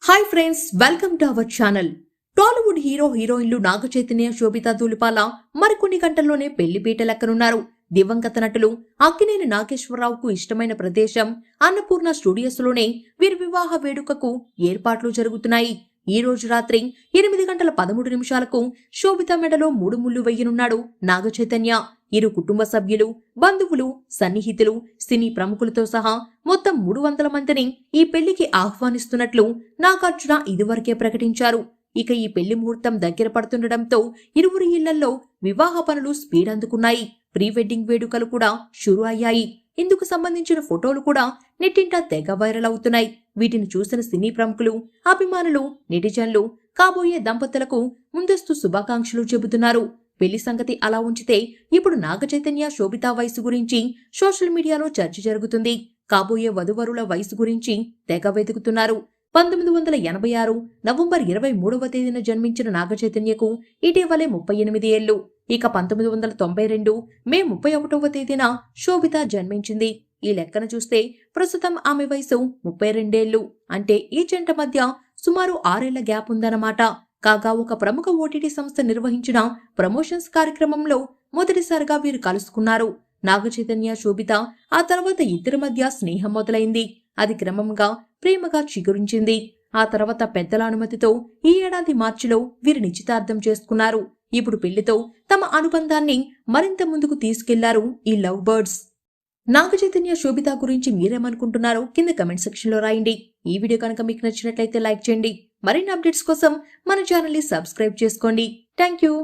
Hi friends, welcome to our channel. Tollywood hero హీరోయిన్లు నాగ చైతన్య, శోభితా ధూళిపాల మరికొన్ని గంటల్లోనే పెళ్లిపీట లెక్కనున్నారు. దివంగత నటులు అక్కినేని నాగేశ్వరరావుకు ఇష్టమైన ప్రదేశం అన్నపూర్ణ స్టూడియోస్ లోనే వీరి వివాహ వేడుకకు ఏర్పాట్లు జరుగుతున్నాయి. ఈ రోజు రాత్రి 8:13 శోభిత మెడలో 3 ముళ్ళు వేయనున్నాడు నాగ చైతన్య. ఇరు కుటుంబ సభ్యులు, బంధువులు, సన్నిహితులు, సినీ ప్రముఖులతో సహా మొత్తం 300 మందిని ఈ పెళ్లికి ఆహ్వానిస్తున్నట్లు నాగార్జున ఇదివరకే ప్రకటించారు. ఇక ఈ పెళ్లి ముహూర్తం దగ్గర పడుతుండటంతో ఇరువురి ఇళ్లలో వివాహ పనులు స్పీడ్ అందుకున్నాయి. ప్రీ వెడ్డింగ్ వేడుకలు కూడా షురు అయ్యాయి. ఇందుకు సంబంధించిన ఫోటోలు కూడా నెట్టింట తెగ వైరల్ అవుతున్నాయి. వీటిని చూసిన సినీ ప్రముఖులు, అభిమానులు, నెటిజన్లు కాబోయే దంపతులకు ముందస్తు శుభాకాంక్షలు చెబుతున్నారు. పెళ్లి సంగతి అలా ఉంచితే ఇప్పుడు నాగ చైతన్య, శోభితా వయసు గురించి సోషల్ మీడియాలో చర్చ జరుగుతుంది. కాబోయే వధువరుల వయసు గురించి తెగ వెతుకుతున్నారు. 1986 నవంబర్ 23వ తేదీన జన్మించిన నాగ చైతన్యకు ఇటీవలే 38 ఏళ్లు. ఇక 1992 మే 31వ తేదీన శోభిత జన్మించింది. ఈ లెక్కన చూస్తే ప్రస్తుతం ఆమె వయసు 32 ఏళ్లు. అంటే ఈ జంట మధ్య సుమారు 6 ఏళ్ల గ్యాప్ ఉందన్నమాట. కాగా ఒక ప్రముఖ ఓటీటీ సంస్థ నిర్వహించిన ప్రమోషన్స్ కార్యక్రమంలో మొదటిసారిగా వీరు కలుసుకున్నారు. నాగ చైతన్య, శోభిత ఆ తర్వాత ఇద్దరి మధ్య స్నేహం మొదలైంది. అది క్రమంగా ప్రేమగా చిగురించింది. ఆ తర్వాత పెద్దల అనుమతితో ఈ ఏడాది మార్చిలో వీరు నిశ్చితార్థం చేసుకున్నారు. ఇప్పుడు పెళ్లితో తమ అనుబంధాన్ని మరింత ముందుకు తీసుకెళ్లారు ఈ లవ్ బర్డ్స్. నాగ చైతన్య, శోభిత గురించి మీరేమనుకుంటున్నారో కింద కమెంట్ సెక్షన్ లో రాయండి. ఈ వీడియో కనుక మీకు నచ్చినట్లయితే లైక్ చేయండి. మరిన్ని అప్డేట్స్ కోసం మన ఛానల్ ని సబ్స్క్రైబ్ చేసుకోండి. Thank you.